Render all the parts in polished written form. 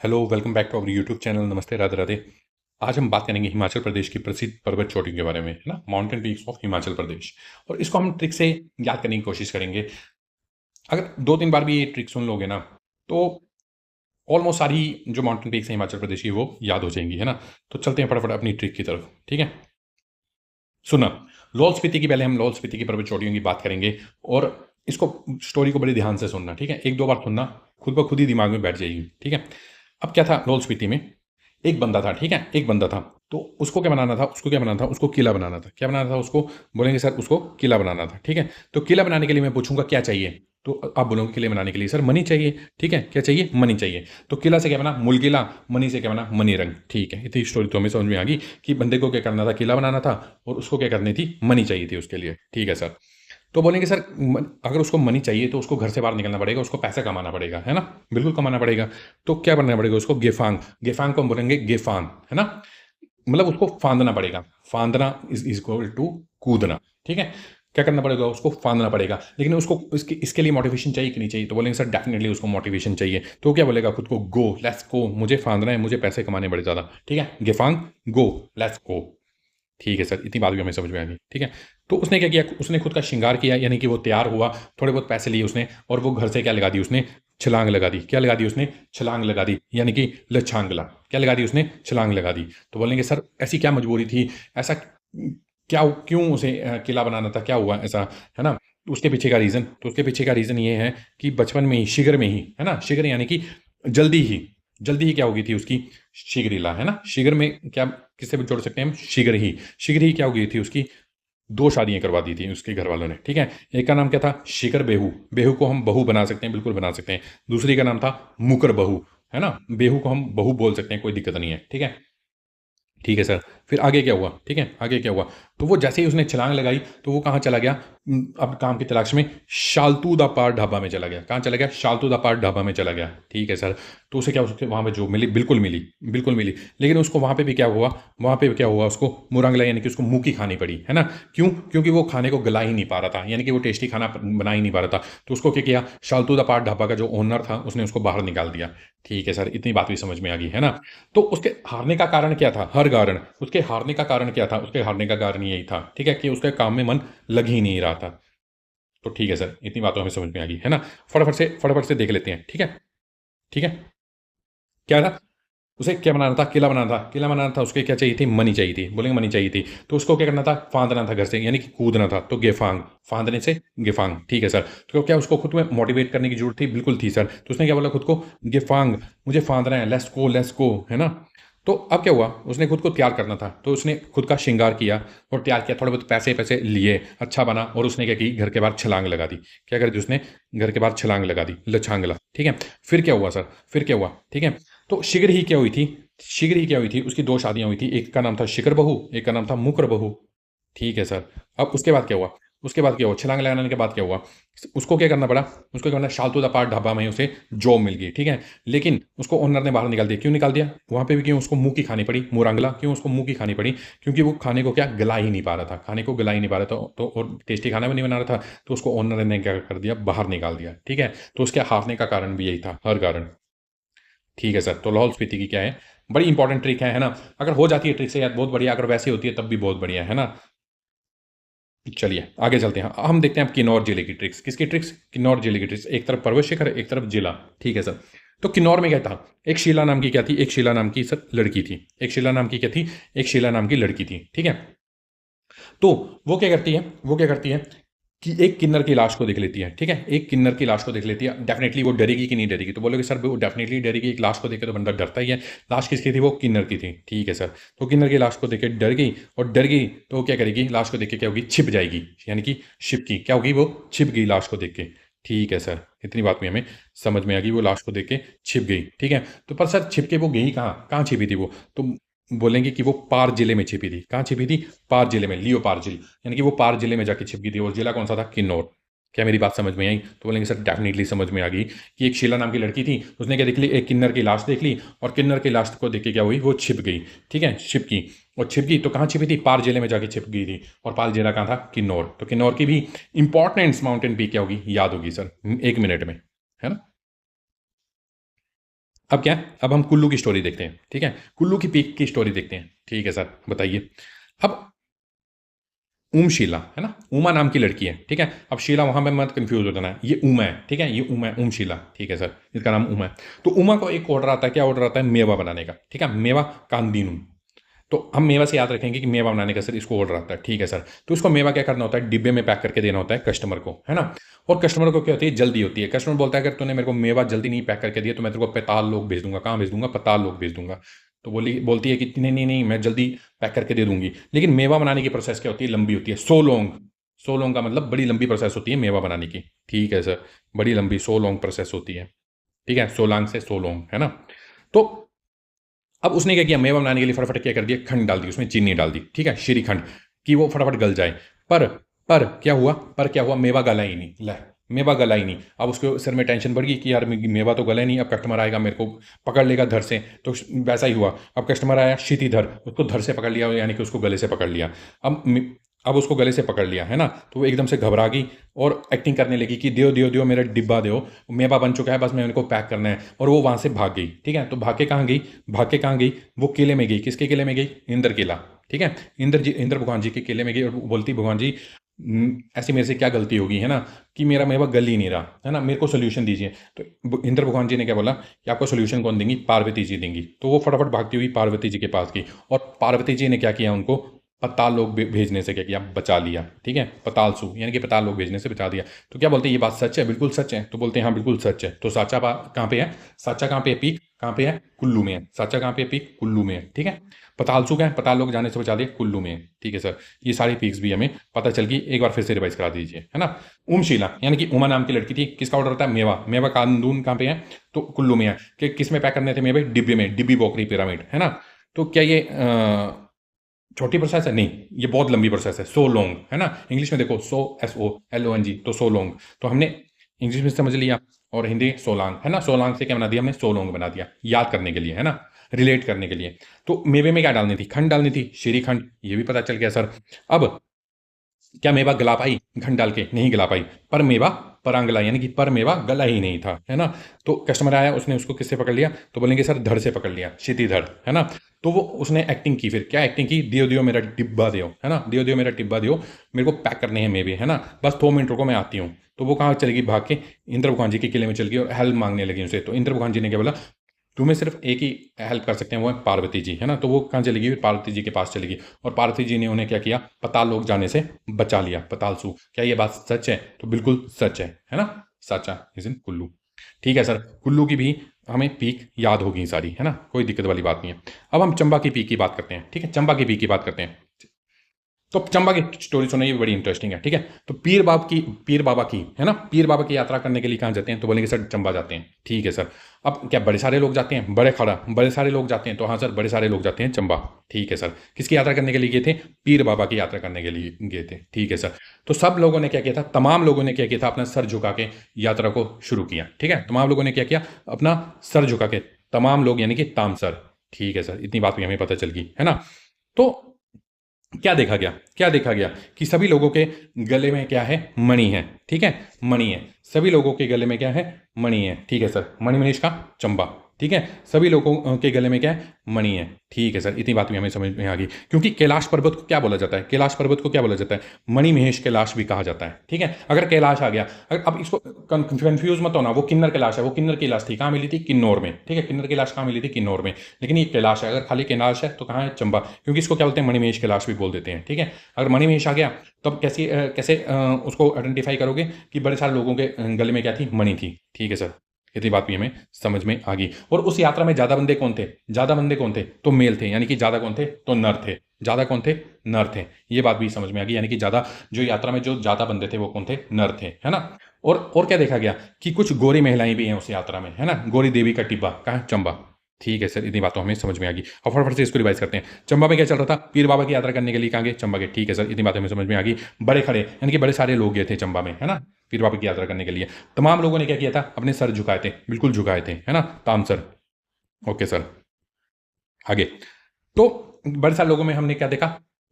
Hello, welcome back to our YouTube channel. नमस्ते, राधे राधे। आज हम बात करेंगे हिमाचल प्रदेश की प्रसिद्ध पर्वत चोटियों के बारे में, है ना, mountain peaks of Himachal Pradesh. और इसको हम ट्रिक से याद करने की कोशिश करेंगे। अगर दो तीन बार भी ये ट्रिक सुन लोगे ना, तो ऑलमोस्ट सारी जो माउंटेन पीक्स हैं हिमाचल प्रदेश की वो याद हो जाएंगी, है ना। तो चलते हैं फटाफट अपनी ट्रिक की तरफ, ठीक है। सुना, लाहौल स्पीति की, पहले हम लाहौल स्पीति की पर्वत चोटियों की बात करेंगे। और इसको, स्टोरी को बड़े ध्यान से सुनना, ठीक है। एक दो बार सुनना, खुद ब खुद ही दिमाग में बैठ जाएगी, ठीक है। अब क्या था लाहौल स्पीति में, एक बंदा था, ठीक है, एक बंदा था। तो उसको क्या बनाना था, उसको क्या बनाना था, उसको किला बनाना था। क्या बनाना था उसको, बोलेंगे सर उसको किला बनाना था, ठीक है। तो किला बनाने के लिए मैं पूछूंगा क्या चाहिए, तो आप बोलोगे किले बनाने के लिए सर मनी चाहिए, ठीक है। क्या चाहिए, मनी चाहिए। तो किला से क्या बना, मुलकिला। मनी से क्या बना, मनी रंग, ठीक है। इतनी स्टोरी तो हमें समझ में आ गई कि बंदे को क्या करना था, किला बनाना था, और उसको क्या करनी थी, मनी चाहिए थी उसके लिए, ठीक है सर। तो बोलेंगे सर अगर उसको मनी चाहिए तो उसको घर से बाहर निकलना पड़ेगा, उसको पैसा कमाना पड़ेगा, है ना। बिल्कुल कमाना पड़ेगा। तो क्या करना पड़ेगा उसको, गेफांग। गेफांग को हम बोलेंगे गेफान, है ना। मतलब उसको फांदना पड़ेगा। फांदना इज इक्वल टू कूदना, ठीक है। क्या करना पड़ेगा, उसको फांदना पड़ेगा। लेकिन उसको इसके लिए मोटिवेशन चाहिए कि नहीं चाहिए, तो बोलेंगे सर डेफिनेटली उसको मोटिवेशन चाहिए। तो क्या बोलेगा खुद को, गो लेट्स गो, मुझे फांदना है, मुझे पैसे कमाने बड़े ज़्यादा, ठीक है। गेफांग, गो, लेट्स गो, ठीक है सर। इतनी बात भी हमें समझ में आ गई, ठीक है। तो उसने क्या किया, उसने खुद का श्रृंगार किया, यानी कि वो तैयार हुआ, थोड़े बहुत पैसे लिए उसने, और वो घर से क्या लगा दी उसने, छलांग लगा दी। क्या लगा दी उसने, छलांग लगा दी, यानी कि लछांगला। क्या लगा दी उसने, छलांग लगा दी। तो बोलेंगे सर ऐसी क्या मजबूरी थी, ऐसा क्या, क्यों उसे किला बनाना था, क्या हुआ ऐसा, है ना। उसके पीछे का रीज़न, तो उसके पीछे का रीज़न ये है कि बचपन में ही, शिगर में ही, है ना, शिगर यानी कि जल्दी ही, जल्दी ही क्या हो गई थी उसकी, शिगरीला, है ना। शिगर में क्या, किससे भी जोड़ सकते हैं हम, शीघ्र ही क्या हो गई थी उसकी, दो शादियां करवा दी थी उसके घर वालों ने, ठीक है। एक का नाम क्या था, शिखर बेहू। बेहू को हम बहू बना सकते हैं, बिल्कुल बना सकते हैं। दूसरी का नाम था मुकर बहू, है ना। बेहू को हम बहू बोल सकते हैं, कोई दिक्कत नहीं है, ठीक है। ठीक है सर। फिर आगे क्या हुआ, ठीक है, आगे क्या हुआ। तो वो जैसे ही उसने छलांग लगाई, तो वो कहाँ चला गया, अब काम की तलाश में शालतू दा पार ढाबा में चला गया। कहाँ चला गया, शालतू दा पार ढाबा में चला गया, ठीक है सर। तो उसे क्या, उसके वहाँ पे जो मिली, बिल्कुल मिली, बिल्कुल मिली। लेकिन उसको वहाँ पे भी क्या हुआ, वहाँ पे क्या हुआ, उसको मुरंगला, यानी कि उसको मुँह की खानी पड़ी, है ना। क्यों, क्योंकि वो खाने को गला ही नहीं पा रहा था, यानी कि वो टेस्टी खाना बना ही नहीं पा रहा था। तो उसको क्या किया, शालतू दा पार ढाबा का जो ओनर था उसने उसको बाहर निकाल दिया, ठीक है सर। इतनी बात भी समझ में आ गई, है ना। तो उसके हारने का कारण क्या था, हर कारण, उसके हारने का कारण क्या था, उसके हारने का कारण यही था, ठीक है, कि उसके काम में मन लग ही नहीं रहा था। तो ठीक है सर, इतनी बातों हमें समझ में आ गई, है ना। फटाफट से देख लेते हैं, ठीक है। ठीक है। क्या था, उसे क्या बनाना था, किला बनाना था। किला बनाना था, उसके क्या चाहिए थी, मनी चाहिए थी, बोलेंगे मनी चाहिए थी। तो उसको क्या करना था, फांदना था घर से, यानी कि कूदना था। तो गेफांग, फांदने से गेफांग, ठीक है सर। तो क्या उसको खुद में मोटिवेट करने की जरूरत थी, बिल्कुल थी सर। तो उसने क्या बोला खुद को, गेफांग, मुझे फांदना है, लेट्स गो, है ना। तो अब क्या हुआ, उसने खुद को तैयार करना था, तो उसने खुद का श्रृंगार किया और तैयार किया, थोड़े बहुत पैसे पैसे लिए, अच्छा बना। और उसने क्या की, घर के बाहर छलांग लगा दी। क्या कर दी उसने, घर के बाहर छलांग लगा दी, लछांगला, ठीक है। फिर क्या हुआ सर, फिर क्या हुआ, ठीक है। तो शीघ्र ही क्या हुई थी, शीघ्र ही क्या हुई थी, उसकी दो शादियां हुई थी। एक का नाम था शिखर बहू, एक का नाम था मुकर बहू, ठीक है सर। अब उसके बाद क्या हुआ, उसके बाद क्या हुआ, छलांग लगाने के बाद क्या हुआ, उसको क्या करना पड़ा, उसको क्या करना, शालतू दा पार ढाबा में उसे जॉब मिल गई, ठीक है। लेकिन उसको ओनर ने बाहर निकाल दिया। क्यों निकाल दिया, वहां पे भी क्यों, उसको मुंह की खानी पड़ी, मुरंगला। क्यों उसको मुंह की खानी पड़ी, क्योंकि वो खाने को क्या, गला ही नहीं पा रहा था, खाने को गला ही नहीं पा रहा था। तो और टेस्टी खाना भी नहीं बना रहा था। तो उसको ओनर ने क्या कर दिया, बाहर निकाल दिया, ठीक है। तो उसके हारने का कारण भी यही था, हर कारण, ठीक है सर। तो लाहौल स्पीति की क्या है, बड़ी इंपॉर्टेंट ट्रिक है ना। अगर हो जाती है ट्रिक से याद, बहुत बढ़िया। अगर वैसी होती है तब भी बहुत बढ़िया, है ना। चलिए आगे चलते हैं, हम देखते हैं अब किन्नौर जिले की ट्रिक्स। किसकी ट्रिक्स, किन्नौर जिले की ट्रिक्स। एक तरफ पर्वत शिखर, एक तरफ जिला, ठीक है सर। तो किन्नौर में क्या था, एक शीला नाम की क्या थी, एक शीला नाम की सर लड़की थी। एक शीला नाम की क्या थी, एक शीला नाम की लड़की थी, ठीक है। तो वो क्या करती है, वो क्या करती है कि एक किन्नर की लाश को देख लेती है, ठीक है। एक किन्नर की लाश को देख लेती है। डेफिनेटली वो डरेगी कि नहीं डरेगी, तो बोलोगे सर वो डेफिनेटली डरेगी, एक लाश को देख के तो बंदा डरता ही है। लाश किसकी थी, वो किन्नर की थी, ठीक है सर। तो किन्नर की लाश को देख के डर गई, और डर गई तो वो क्या करेगी, लाश को देख के क्या होगी, छिप जाएगी, यानी कि छिपकी, क्या होगी, वो छिप गई लाश को देख के, ठीक है सर। इतनी बात में हमें समझ में आ गई, वो लाश को देख के छिप गई, ठीक है। तो पर सर छिप के वो गई कहाँ, कहाँ छिपी थी वो, तो बोलेंगे कि वो पार जिले में छिपी थी। कहाँ छिपी थी, पार जिले में, लियो पार जिले, यानी कि वो पार जिले में जाके छिप गई थी। और जिला कौन सा था, किन्नौर। क्या मेरी बात समझ में आई, तो बोलेंगे सर डेफिनेटली समझ में आ गई कि एक शीला नाम की लड़की थी, उसने क्या देख ली, एक किन्नर की लाश देख ली, और किन्नर की लाश को देख के क्या हुई, वो छिप गई, ठीक है, छिप गई। और छिप गई तो कहाँ छिपी थी, पार जिले में जाके छिप गई थी। और पार जिला कहाँ था, किन्नौर। तो किन्नौर की भी इंपॉर्टेंट माउंटेन पीक क्या होगी, याद होगी सर, एक मिनट में, है ना। अब क्या, अब हम कुल्लू की स्टोरी देखते हैं, ठीक है, कुल्लू की पीक की स्टोरी देखते हैं, ठीक है सर, बताइए। अब शीला है ना, उमा नाम की लड़की है, ठीक है, अब शीला वहां पे मत कंफ्यूज हो जाना है, ये उमा है, ठीक है, ये उमा है, शीला, ठीक है सर, इसका नाम उमा है। तो उमा को एक ऑर्डर आता है, क्या ऑर्डर आता है, मेवा बनाने का, ठीक है, मेवा कांदीनू। तो हम मेवा से याद रखेंगे कि मेवा बनाने का सर इसको ऑर्डर आता है, ठीक है सर। तो इसको मेवा क्या करना होता है, डिब्बे में पैक करके देना होता है कस्टमर को, है ना। और कस्टमर को क्या होती है, जल्दी होती है, कस्टमर बोलता है अगर तूने मेरे को मेवा जल्दी नहीं पैक करके दिया तो मैं तेरे को पैताल लोग भेज दूंगा, कहाँ भेज दूंगा, पैताल लोग भेज दूंगा। तो बोलती है कि नहीं नहीं नहीं, मैं जल्दी पैक करके दे दूंगी। लेकिन मेवा बनाने की प्रोसेस क्या होती है, लंबी होती है, सो लॉन्ग। सो लॉन्ग का मतलब बड़ी लंबी प्रोसेस होती है मेवा बनाने की, ठीक है सर, बड़ी लंबी सो लॉन्ग प्रोसेस होती है, ठीक है, सोलांग से सो लॉन्ग, है ना। तो अब उसने क्या किया, मेवा बनाने के लिए फटाफट क्या कर दिया, खंड डाल दी, उसमें चीनी डाल दी, ठीक है, श्रीखंड, कि वो फटाफट गल जाए। पर पर क्या हुआ, मेवा गला ही नहीं, ले, मेवा गला ही नहीं। अब उसके सर में टेंशन बढ़ गई कि यार मेवा तो गला ही नहीं, अब कस्टमर आएगा मेरे को पकड़ लेगा धर से। तो वैसा ही हुआ, अब कस्टमर आया क्षितिधर, उसको धर से पकड़ लिया, यानी कि उसको गले से पकड़ लिया। अब अब उसको गले से पकड़ लिया, है ना। तो वो एकदम से घबरा गई और एक्टिंग करने लगी कि दियो दियो दियो मेरा डिब्बा दो, मेवा बन चुका है, बस मैं उनको पैक करना है। और वो वहाँ से भाग गई, ठीक है। तो भाग के कहाँ गई, वो किले में गई, किसके किले में गई, इंद्र किला, ठीक है, इंद्र भगवान जी के किले में गई और बोलती, भगवान जी ऐसी मेरे से क्या गलती होगी, है ना, कि मेरा मेवा गल ही नहीं रहा, है ना, मेरे को सोल्यूशन दीजिए। तो इंद्र भगवान जी ने क्या बोला कि आपको सोल्यूशन कौन देंगी, पार्वती जी देंगी। तो वो फटाफट भागती हुई पार्वती जी के पास गई और पार्वती जी ने क्या किया, उनको पताल लोग भेजने से क्या किया, बचा लिया, ठीक है, पतालसु यानी कि पताल लोग भेजने से बचा दिया। तो क्या बोलते हैं, ये बात सच है, बिल्कुल सच है। तो बोलते हैं हाँ बिल्कुल सच है। तो साचा कहाँ पे है, साचा कहाँ पे है, पीक कहाँ पे है, कुल्लू में है। साचा कहाँ पे है, पीक कुल्लू में है, ठीक है। पतालसु क्या है, पताल लोग जाने से बचा दिया, कुल्लू में है, ठीक है सर। ये सारी पीक्स भी हमें पता चल गई, एक बार फिर से रिवाइज करा दीजिए, है ना। उमशीला यानी कि उमा नाम की लड़की थी, किसका ऑर्डर होता है, मेवा, मेवा कांदून कहाँ पे है, तो कुल्लू में है। कि किस में पैक करने थे मेवे, डिब्बे में, डिब्बी बोकरी पिरामिड, है ना। तो क्या ये छोटी प्रोसेस है, नहीं, ये बहुत लंबी प्रोसेस है, सो लॉन्ग, है ना। इंग्लिश में देखो, SOLONG, तो सो लॉन्ग। तो हमने इंग्लिश में समझ लिया और हिंदी सोलांग, है ना। सोलांग से क्या बना दिया हमने, सो लॉन्ग बना दिया, याद करने के लिए, है ना, रिलेट करने के लिए। तो मेवे में क्या डालनी थी, खंड डालनी थी, श्रीखंड, ये भी पता चल गया सर। अब क्या मेवा गला पाई, घंट डाल के नहीं गला पाई, पर मेवा परांगला, यानी कि पर मेवा गला ही नहीं था, है ना। तो कस्टमर आया, उसने उसको किससे पकड़ लिया, तो बोलेंगे सर धड़ से पकड़ लिया, क्षितिधड़, है ना। तो वो उसने एक्टिंग की, फिर क्या एक्टिंग की, दियो दियो मेरा डिब्बा दियो, है ना, दियो दियो मेरा डिब्बा दियो, मेरे को पैक करने हैं मेवे, है ना, बस 2 मिनट रुको मैं आती हूँ। तो वो कहाँ चलेगी, भाग के इंद्र भगवान जी के किले में चल गई और हेल्प मांगने लगी उनसे। तो इंद्र भगवान जी ने क्या बोला, तुम्हें सिर्फ एक ही हेल्प कर सकते हैं, वो है पार्वती जी, है ना। तो वो कहाँ चली गई, पार्वती जी के पास चली गई और पार्वती जी ने उन्हें क्या किया, पताल लोक जाने से बचा लिया, पतालसु। क्या ये बात सच है, तो बिल्कुल सच है ना। साचा इज इन कुल्लू, ठीक है सर। कुल्लू की भी हमें पीक याद होगी सारी, है ना, कोई दिक्कत वाली बात नहीं है। अब हम चंबा की पीक की बात करते हैं, ठीक है, चंबा की पीक की बात करते हैं। तो चंबा की स्टोरी सुनाइए, बड़ी इंटरेस्टिंग है, ठीक है। तो पीर बाबा की, है ना, पीर बाबा की यात्रा करने के लिए कहाँ जाते हैं, तो बोलेंगे सर चंबा जाते हैं, ठीक है सर। अब क्या बड़े सारे लोग जाते हैं, बड़े सारे लोग जाते हैं, तो हाँ सर बड़े सारे लोग जाते हैं चंबा, ठीक है सर। किसकी यात्रा करने के लिए गए थे, पीर बाबा की यात्रा करने के लिए गए थे, ठीक है सर। तो सब लोगों ने क्या किया था, तमाम लोगों ने क्या किया था, अपना सर झुका के यात्रा को शुरू किया, ठीक है। तमाम लोगों ने क्या किया, अपना सर झुका के, तमाम लोग यानी कि तामसर, ठीक है सर, इतनी बात भी हमें पता चल गई, है ना। तो क्या देखा गया कि सभी लोगों के गले में क्या है, मणि है, ठीक है, मणि है, सभी लोगों के गले में क्या है, मणि है, ठीक है सर। मणि मनीष का चंबा, ठीक है, सभी लोगों के गले में क्या है, मणि है, ठीक है सर। इतनी बात भी हमें समझ में आ गई, क्योंकि कैलाश पर्वत को क्या बोला जाता है, कैलाश पर्वत को क्या बोला जाता है, मणि महेश कैलाश भी कहा जाता है, ठीक है। अगर कैलाश आ गया, अगर अब इसको कंफ्यूज मत होना, वो किन्नर कैलाश है, वो किन्नर कैलाश थी, कहाँ मिली थी, किन्नौर में, ठीक है, किन्नर कैलाश कहाँ मिली थी, किन्नौर में। लेकिन ये कैलाश है, अगर खाली कैलाश है तो कहाँ है, चंबा, क्योंकि इसको क्या बोलते हैं, मणिमहेश कैलाश भी बोल देते हैं, ठीक है। अगर मणिमहेश आ गया तो अब कैसे उसको आइडेंटिफाई करोगे कि बड़े सारे लोगों के गले में क्या थी, मणि थी, ठीक है सर। इतनी बात भी हमें समझ में आ गई। और उस यात्रा में ज्यादा बंदे कौन थे, तो मेल थे, यानी कि ज्यादा कौन थे, तो नर थे। ज्यादा कौन थे, नर थे। ये बात भी समझ में आ गई, यानी कि ज्यादा जो यात्रा में जो ज्यादा बंदे थे वो कौन थे, नर थे, है ना। और क्या देखा गया कि कुछ गोरी महिलाएं भी हैं उस यात्रा में, है ना, गोरी देवी का टिब्बा कहाँ, चंबा, ठीक है सर। इतनी बात तो हमें समझ में आ गई। और फटाफट से इसको रिवाइज करते हैं। चंबा में क्या चल रहा था, पीर बाबा की यात्रा करने के लिए कहाँ गए, चंबा के, ठीक है सर। इतनी बात हमें समझ में आ गई। बड़े खड़े यानी कि बड़े सारे लोग गए थे चंबा में, है ना, पीर बाबा की यात्रा करने के लिए। तमाम लोगों ने क्या किया था, अपने सर झुकाए थे, बिल्कुल झुकाए थे, है ना, ताम सर, ओके सर। आगे, तो बड़े सारे लोगों में हमने क्या देखा,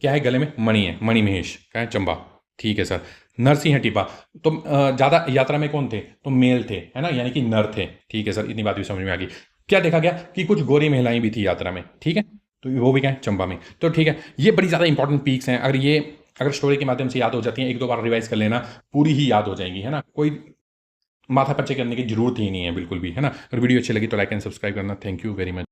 क्या है, गले में मणि है, मणि महेश क्या है, चंबा, ठीक है सर। नरसिंह टिब्बा। तो ज्यादा यात्रा में कौन थे, तो मेल थे, है ना, यानी कि नर थे, ठीक है सर। इतनी बात भी समझ में आ गई। क्या देखा गया कि कुछ गोरी महिलाएं भी थी यात्रा में, ठीक है, तो वो भी क्या है, चंबा में। तो ठीक है, ये बड़ी ज़्यादा इंपॉर्टेंट पीक्स हैं, अगर स्टोरी के माध्यम से याद हो जाती हैं, एक दो बार रिवाइज कर लेना, पूरी ही याद हो जाएंगी, है ना, कोई माथा पच्चे करने की जरूरत ही नहीं है बिल्कुल भी, है ना। अगर वीडियो अच्छी लगी तो लाइक एंड सब्सक्राइब करना। Thank you very much.